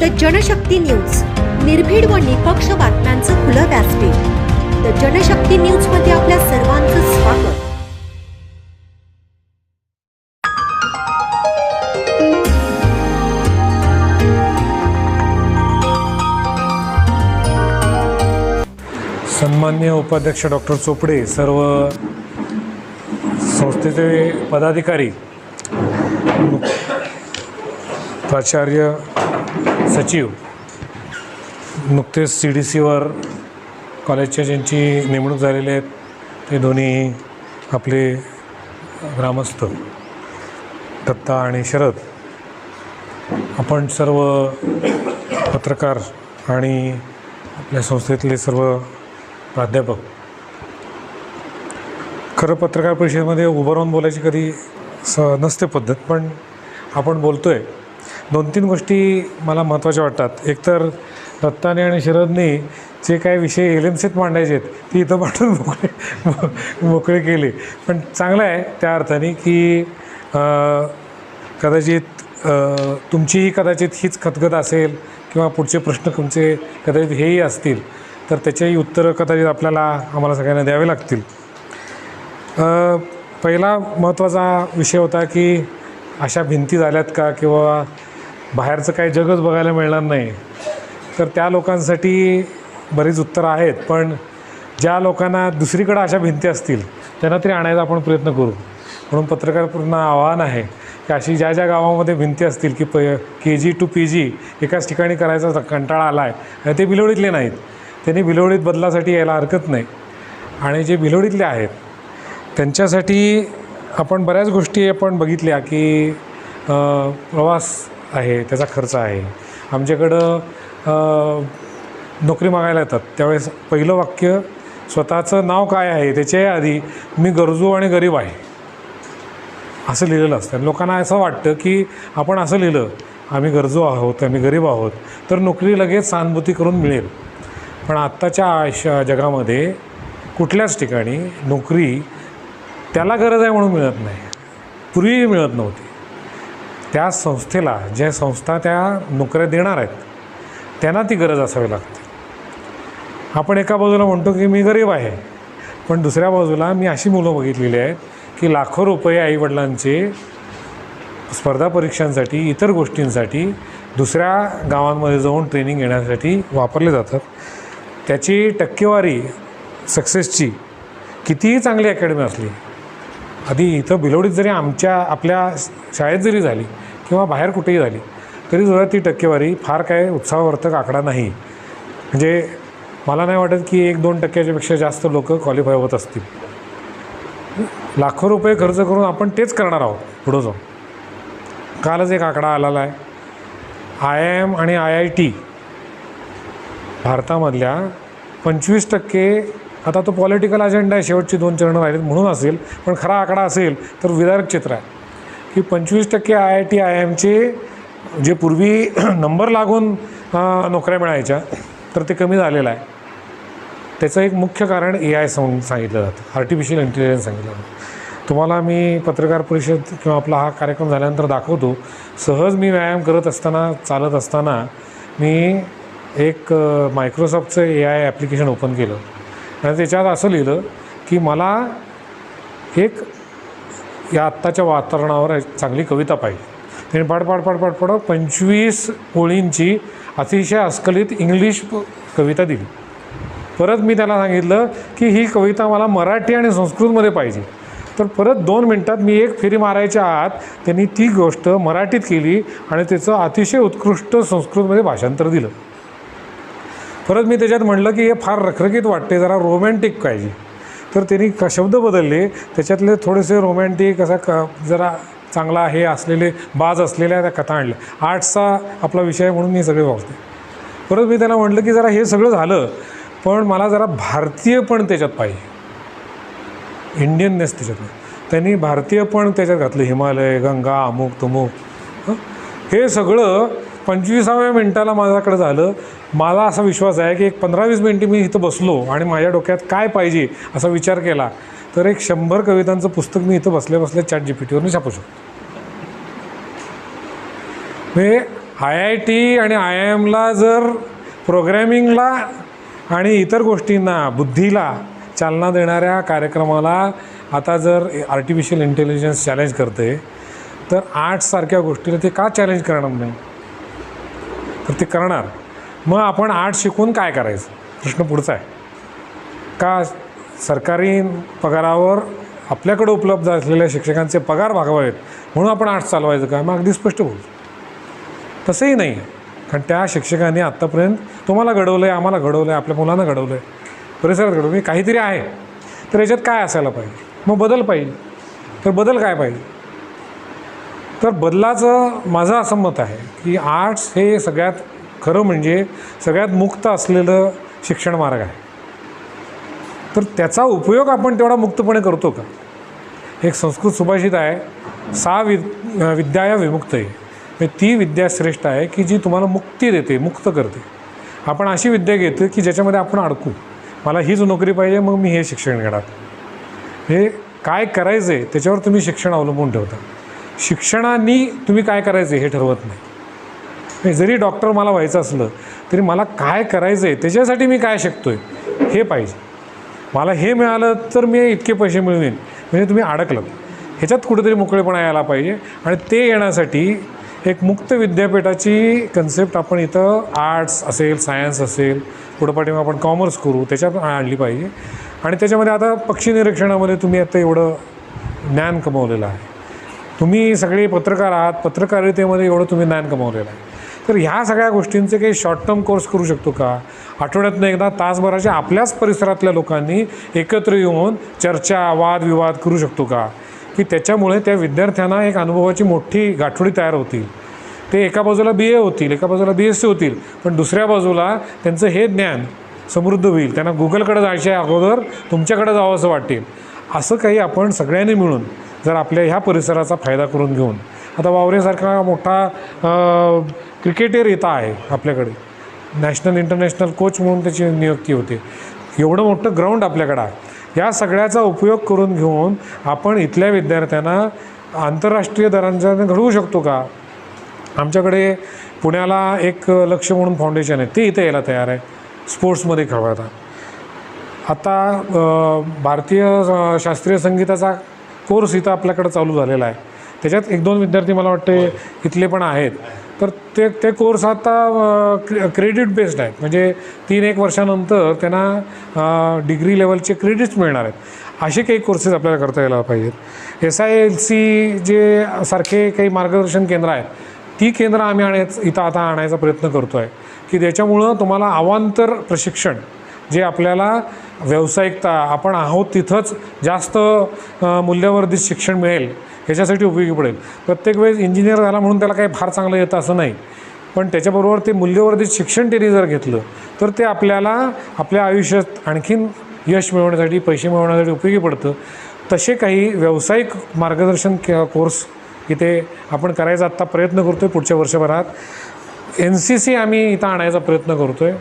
The Janshakti news, निर्भीड व निपक्ष बातम्यांचं खुलं व्यासपीठ. द जनशक्ती न्यूज मध्ये आपल्या सर्वांचं स्वागत. सन्माननीय उपाध्यक्ष डॉक्टर चोपडे, सर्व संस्थेचे पदाधिकारी, प्राचार्य, सचिव, नुकतेच CDCवर कॉलेजच्या ज्यांची नेमणूक झालेली आहेत ते दोन्ही आपले ग्रामस्थ दत्ता आणि शरद, आपण सर्व पत्रकार आणि आपल्या संस्थेतले सर्व प्राध्यापक. खरं पत्रकार परिषदेमध्ये उभं राहून बोलायची कधी नसते पद्धत, पण आपण बोलतो आहे. 2-3 गोष्टी मला महत्त्वाच्या वाटतात. एकतर दत्ताने आणि शरदने जे काही विषय LMCत मांडायचे आहेत ते इथं मांडून मोकळे केले. पण चांगलं आहे त्या अर्थाने की कदाचित तुमचीही कदाचित हीच खतखत असेल किंवा पुढचे प्रश्न तुमचे कदाचित हेही असतील, तर त्याच्याही उत्तरं कदाचित आम्हाला सगळ्यांना द्यावे लागतील. पहिला महत्त्वाचा विषय होता की अशा भिंती झाल्यात का किंवा बाहेरचं काही जगच बघायला मिळणार नाही. तर त्या लोकांसाठी बरीच उत्तरं आहेत, पण ज्या लोकांना दुसरीकडं अशा भिंती असतील त्यांना तरी आणायचा आपण प्रयत्न करू. म्हणून पत्रकारांना आव्हान आहे की अशी ज्या गावामध्ये भिंती असतील की KG to PG एकाच ठिकाणी करायचा कंटाळा आला आहे आणि ते बिलोडीतले नाहीत, त्यांनी बिलोडीत बदलासाठी यायला हरकत नाही. आणि जे बिलोडीतले आहेत त्यांच्यासाठी आपण बऱ्याच गोष्टी आपण बघितल्या की प्रवास आहे, त्याचा खर्च आहे. आमच्याकडं नोकरी मागायला येतात त्यावेळेस पहिलं वाक्य स्वतःचं नाव काय आहे त्याच्या आधी मी गरजू आणि गरीब आहे असं लिहिलेलं असतं. लोकांना असं वाटतं की आपण असं लिहिलं आम्ही गरजू आहोत, आम्ही गरीब आहोत, तर नोकरी लगेच सहानुभूती करून मिळेल. पण आत्ताच्या जगामध्ये कुठल्याच ठिकाणी नोकरी त्याला गरज आहे म्हणून मिळत नाही, पूर्वी मिळत नव्हती. त्या संस्थेला, ज्या संस्था त्या नोकऱ्या देणार आहेत त्यांना ती गरज असावी लागते. आपण एका बाजूला म्हणतो की मी गरीब आहे, पण दुसऱ्या बाजूला मी अशी मुलं बघितलेली आहेत की लाखो रुपये आईवडिलांचे स्पर्धा परीक्षांसाठी, इतर गोष्टींसाठी दुसऱ्या गावांमध्ये जाऊन ट्रेनिंग घेण्यासाठी वापरले जातात. त्याची टक्केवारी सक्सेसची कितीही चांगली अकॅडमी असली, आधी इथं बिलोडीत जरी आपल्या शाळेत जरी झाली किंवा बाहेर कुठेही झाली तरीसुद्धा ती टक्केवारी फार काय उत्साहवर्धक आकडा नाही. म्हणजे मला नाही वाटत की 1-2% पेक्षा जास्त लोक क्वालिफाय होत असतील. लाखो रुपये खर्च करून आपण तेच करणार आहोत पुढं जाऊन. कालच एक आकडा आलेला आहे, IIM आणि IIT भारतामधल्या 25%, आता तो पॉलिटिकल अजेंडा आहे, शेवटची 2 चरणं राहिलीत म्हणून असेल, पण खरा आकडा असेल तर विदारक चित्र आहे की 25% IIT IIMचे जे पूर्वी नंबर लागून नोकऱ्या मिळायच्या तर ते कमी झालेलं आहे. त्याचं एक मुख्य कारण AI सांगितलं जातं, आर्टिफिशियल इंटेलिजन्स सांगितलं जातं. तुम्हाला मी पत्रकार परिषद किंवा आपला हा कार्यक्रम झाल्यानंतर दाखवतो. सहज मी व्यायाम करत असताना, चालत असताना मी एक मायक्रोसॉफ्टचं AI ॲप्लिकेशन ओपन केलं आणि त्याच्यात असं लिहिलं की मला एक या आत्ताच्या वातावरणावर चांगली कविता पाहिजे. त्याने पाड 25 ओळींची अतिशय अस्खलित इंग्लिश कविता दिली. परत मी त्याला सांगितलं की ही कविता मला मराठी आणि संस्कृतमध्ये पाहिजे. तर परत 2 मिनटात मी एक फेरी मारायच्या आत त्यांनी ती गोष्ट मराठीत केली आणि त्याचं अतिशय उत्कृष्ट संस्कृतमध्ये भाषांतर दिलं. परत मी त्याच्यात म्हटलं की हे फार रखरखीत वाटते, जरा रोमॅन्टिक पाहिजे. तर त्यांनी शब्द बदलले, त्याच्यातले थोडेसे रोमॅन्टिक जरा चांगला हे असलेले बाज असलेल्या त्या कथा आणल्या. आर्ट्सचा आपला विषय म्हणून मी सगळे वाचते. परत मी त्याला म्हटलं की जरा हे सगळं झालं, पण मला जरा भारतीय पण त्याच्यात पाहिजे, इंडियननेस त्याच्यात. त्यांनी भारतीय पण त्याच्यात घातलं, हिमालय, गंगा, अमुक तमुक. हे सगळं 25व्या मिनटाला माझ्याकडे झालं. मला असा विश्वास आहे की एक 15-20 मिनटं मी इथं बसलो आणि माझ्या डोक्यात काय पाहिजे असा विचार केला तर एक 100 कवितांचं पुस्तक मी इथं बसल्या ChatGPTवरून छापू शकतो. म्हणजे IIT आणि IIMला जर प्रोग्रॅमिंगला आणि इतर गोष्टींना बुद्धीला चालना देणाऱ्या कार्यक्रमाला आता जर आर्टिफिशियल इंटेलिजन्स चॅलेंज करते, तर आर्ट्ससारख्या गोष्टीला ते का चॅलेंज करणार नाही? तर ते करणार. मग आपण आर्ट्स शिकून काय करायचं? प्रश्न पुढचा आहे. का सरकारी पगारावर आपल्याकडे उपलब्ध असलेल्या शिक्षकांचे पगार भागवावेत म्हणून आपण आर्ट्स चालवायचं का? मग अगदी स्पष्ट बोलतो. तसंही नाही आहे. कारण त्या शिक्षकांनी आत्तापर्यंत तुम्हाला घडवलं आहे, आम्हाला घडवलं आहे, आपल्या मुलांना घडवलं आहे, परिसरात घडवलं आहे. काहीतरी आहे. तर याच्यात काय असायला पाहिजे? मग बदल पाहिजे. तर बदल काय पाहिजे? तर बदलाचं माझं असं मत आहे की आर्ट्स हे सगळ्यात खरं म्हणजे सगळ्यात मुक्त असलेलं शिक्षण मार्ग आहे. तर त्याचा उपयोग आपण तेवढा मुक्तपणे करतो का? एक संस्कृत सुभाषित आहे, सा विद्या विमुक्त आहे. म्हणजे ती विद्या श्रेष्ठ आहे की जी तुम्हाला मुक्ती देते, मुक्त करते. आपण अशी विद्या घेतो की ज्याच्यामध्ये आपण अडकू. मला हीच नोकरी पाहिजे, मग मी हे शिक्षण घेणार. हे काय करायचं आहे त्याच्यावर तुम्ही शिक्षण अवलंबून ठेवता. शिक्षणाने तुम्ही काय करायचं हे ठरवत नाही. जरी डॉक्टर मला व्हायचं असलं तरी मला काय करायचं आहे त्याच्यासाठी मी काय शिकतो आहे हे पाहिजे. मला हे मिळालं तर मी इतके पैसे मिळवेन, म्हणजे तुम्ही अडकलं. ह्याच्यात कुठेतरी मोकळेपणा यायला पाहिजे. आणि ते येण्यासाठी एक मुक्त विद्यापीठाची कन्सेप्ट आपण इथं आर्ट्स असेल, सायन्स असेल, पुढं पाठीमागे आपण कॉमर्स करू त्याच्यात आणली पाहिजे. आणि त्याच्यामध्ये आता पक्षी निरीक्षणामध्ये तुम्ही आता एवढं ज्ञान कमवलेलं आहे. तुम्ही सगळे पत्रकार आहात, पत्रकारितेमध्ये एवढं तुम्ही ज्ञान कमवलेलं आहे. तर ह्या सगळ्या गोष्टींचे काही शॉर्ट टर्म कोर्स करू शकतो का? आठवड्यातनं एकदा तासभराच्या आपल्याच परिसरातल्या लोकांनी एकत्र येऊन चर्चा, वादविवाद करू शकतो का? की त्याच्यामुळे त्या विद्यार्थ्यांना एक अनुभवाची मोठी गाठोडी तयार होतील. ते एका बाजूला BA होतील, एका बाजूला BSc होतील, पण दुसऱ्या बाजूला त्यांचं हे ज्ञान समृद्ध होईल. त्यांना गुगलकडे जायच्या अगोदर तुमच्याकडे जावं असं वाटेल. असं काही आपण सगळ्यांनी मिळून जर आपल्या ह्या परिसराचा फायदा करून घेऊन, आता वावरेसारखा मोठा क्रिकेटर येता आहे आपल्याकडे, नॅशनल इंटरनॅशनल कोच म्हणून त्याची नियुक्ती होते. एवढं मोठं ग्राउंड आपल्याकडं आहे. या सगळ्याचा उपयोग करून घेऊन आपण इथल्या विद्यार्थ्यांना आंतरराष्ट्रीय दरांचा घडवू शकतो का? आमच्याकडे पुण्याला एक लक्ष म्हणून फाउंडेशन आहे, ते इथं यायला तयार आहे स्पोर्ट्समध्ये खेळवायला. आता भारतीय शास्त्रीय संगीताचा कोर्स इथं आपल्याकडं चालू झालेला आहे. त्याच्यात 1-2 विद्यार्थी मला वाटते इथले पण आहेत. तर ते कोर्स आता क्रेडिट बेस्ड आहेत. म्हणजे 3-1 वर्षानंतर त्यांना डिग्री लेवलचे क्रेडिट्स मिळणार आहेत. असे काही कोर्सेस आपल्याला करता यायला पाहिजेत. SILC जे सारखे काही मार्गदर्शन केंद्र आहेत, ती केंद्र आम्ही इथं आता आणायचा प्रयत्न करतो आहे की त्याच्यामुळं तुम्हाला अवांतर प्रशिक्षण जे आपल्याला व्यावसायिकता आपण आहोत तिथंच जास्त मूल्यवर्धित शिक्षण मिळेल ह्याच्यासाठी उपयोगी पडेल. प्रत्येक वेळेस इंजिनियर झाला म्हणून त्याला काही फार चांगलं येतं असं नाही, पण त्याच्याबरोबर ते मूल्यवर्धित शिक्षण त्यांनी जर घेतलं तर ते आपल्याला आपल्या आयुष्यात आणखीन यश मिळवण्यासाठी, पैसे मिळवण्यासाठी उपयोगी पडतं. तसे काही व्यावसायिक मार्गदर्शन कोर्स इथे आपण करायचा आत्ता प्रयत्न करतो आहे. पुढच्या वर्षभरात NCC आम्ही इथं आणायचा प्रयत्न करतो आहे.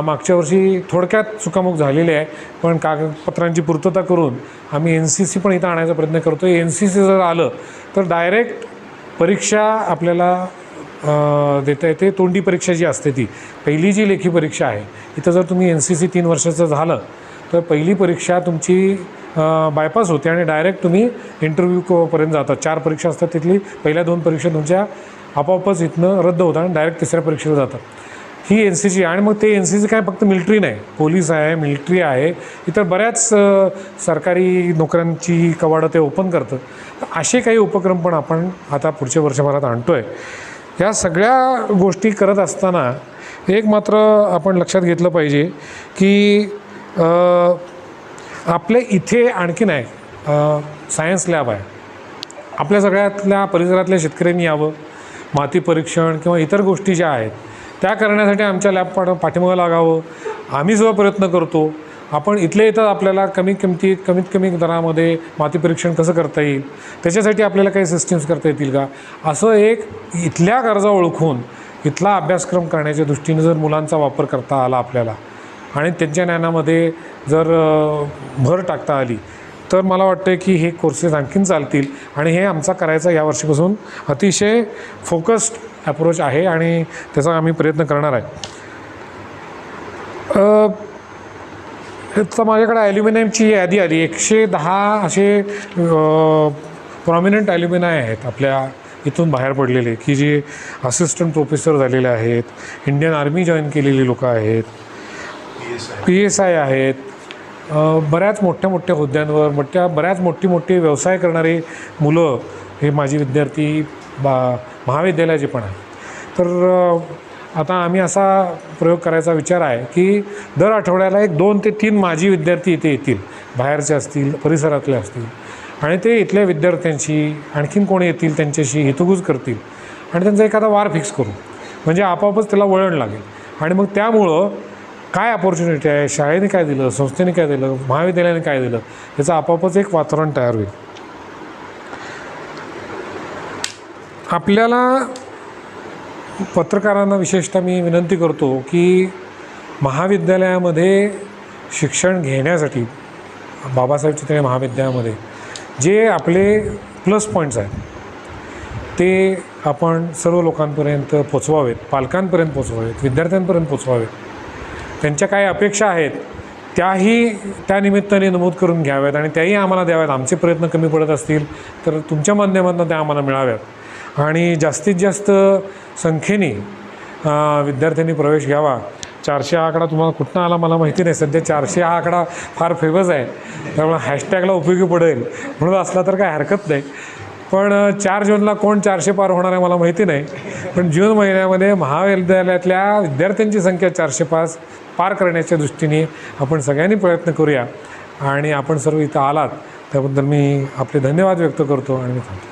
मागच्या वर्षी थोडक्यात चुकामुक झालेली आहे, पण कागदपत्रांची पूर्तता करून आम्ही NCC पण इथं आणायचा प्रयत्न करतो आहे. NCC जर आलं तर डायरेक्ट परीक्षा आपल्याला देता येते. तोंडी परीक्षा जी असते ती पहिली जी लेखी परीक्षा आहे, इथं जर तुम्ही NCC 3 वर्षाचं झालं तर पहिली परीक्षा तुमची बायपास होते आणि डायरेक्ट तुम्ही इंटरव्ह्यूपर्यंत जातात. 4 परीक्षा असतात, तिथली पहिल्या 2 परीक्षा तुमच्या आपोआपच इथनं रद्द होतात आणि डायरेक्ट तिसऱ्या परीक्षेला जातात. ही NCC. आणि मग ते NCC काय फक्त मिलिटरी नाही, पोलीस आहे, मिलिटरी आहे, इतर बऱ्याच सरकारी नोकऱ्यांची कवाडं ते ओपन करतं. तर असे काही उपक्रम पण आपण आता पुढच्या वर्षभरात आणतो आहे. या सगळ्या गोष्टी करत असताना एक मात्र आपण लक्षात घेतलं पाहिजे की आपल्या इथे आणखीन आहे सायन्स लॅब आहे. आपल्या सगळ्यातल्या परिसरातल्या शेतकऱ्यांनी यावं. माती परीक्षण किंवा इतर गोष्टी ज्या आहेत त्या करण्यासाठी आमच्या लॅब पाठीमागं लागावं. आम्ही सुद्धा प्रयत्न करतो. आपण इथल्या इथं आपल्याला कमीत कमी दरामध्ये माती परीक्षण कसं करता येईल, त्याच्यासाठी आपल्याला काही सिस्टीम्स करता येतील का, असं एक इथल्या गरजा ओळखून इथला अभ्यासक्रम करण्याच्या दृष्टीने जर मुलांचा वापर करता आला आपल्याला आणि त्यांच्या ज्ञानामध्ये जर भर टाकता आली तर मला वाटतं की हे कोर्सेस आणखीन चालतील. आणि हे आमचा करायचा या वर्षीपासून अतिशय फोकस्ड ॲप्रोच आहे आणि त्याचा आम्ही प्रयत्न करणार आहे. तर माझ्याकडे ॲल्युमिनियमची यादी आली. 110 असे प्रॉमिनंट ॲल्युमिनाय आहेत आपल्या इथून बाहेर पडलेले, की जे असिस्टंट प्रोफेसर झालेले आहेत, इंडियन आर्मी जॉईन केलेली लोकं आहेत, PSI आहेत, बऱ्याच मोठ्या मोठ्या हुद्द्यांवर बऱ्याच मोठी व्यवसाय करणारे मुलं हे माझी विद्यार्थी महाविद्यालयाचे पण आहेत. तर आता आम्ही असा प्रयोग करायचा विचार आहे की दर आठवड्याला 2 ते 3 माजी विद्यार्थी इथे येतील, बाहेरचे असतील, परिसरातले असतील, आणि ते इथल्या विद्यार्थ्यांशी आणखीन कोणी येतील त्यांच्याशी हितगुज करतील आणि त्यांचा एखादा वार फिक्स करू, म्हणजे आपोआपच त्याला वळण लागेल. आणि मग त्यामुळं काय अपॉर्च्युनिटी आहे, शाळेने काय दिलं, संस्थेने काय दिलं, महाविद्यालयाने काय दिलं, याचं आपोआपच एक वातावरण तयार होईल. आपल्याला पत्रकारांना विशेषतः मी विनंती करतो की महाविद्यालयामध्ये शिक्षण घेण्यासाठी, बाबासाहेब चितळे महाविद्यालयामध्ये जे आपले प्लस पॉईंट्स आहेत ते आपण सर्व लोकांपर्यंत पोचवावेत, पालकांपर्यंत पोचवावेत, विद्यार्थ्यांपर्यंत पोचवावेत. त्यांच्या काही अपेक्षा आहेत त्याही त्या निमित्ताने नमूद करून घ्याव्यात आणि त्याही आम्हाला द्याव्यात. आमचे प्रयत्न कमी पडत असतील तर तुमच्या माध्यमातून त्या आम्हाला मिळाव्यात आणि जास्तीत जास्त संख्येने विद्यार्थ्यांनी प्रवेश घ्यावा. 400 हा आकडा तुम्हाला कुठनं आला मला माहिती नाही. सध्या 400 हा आकडा फार फेमस आहे, त्यामुळे हॅशटॅगला उपयोगी पडेल म्हणून असला तर काय हरकत नाही. पण 4 जूनला कोण 400 पार होणार आहे मला माहिती नाही. पण जून महिन्यामध्ये महाविद्यालयातल्या विद्यार्थ्यांची संख्या 400 पार करण्याच्या दृष्टीने आपण सगळ्यांनी प्रयत्न करूया. आणि आपण सर्व इथं आलात त्याबद्दल मी आपले धन्यवाद व्यक्त करतो आणि मी थांबतो.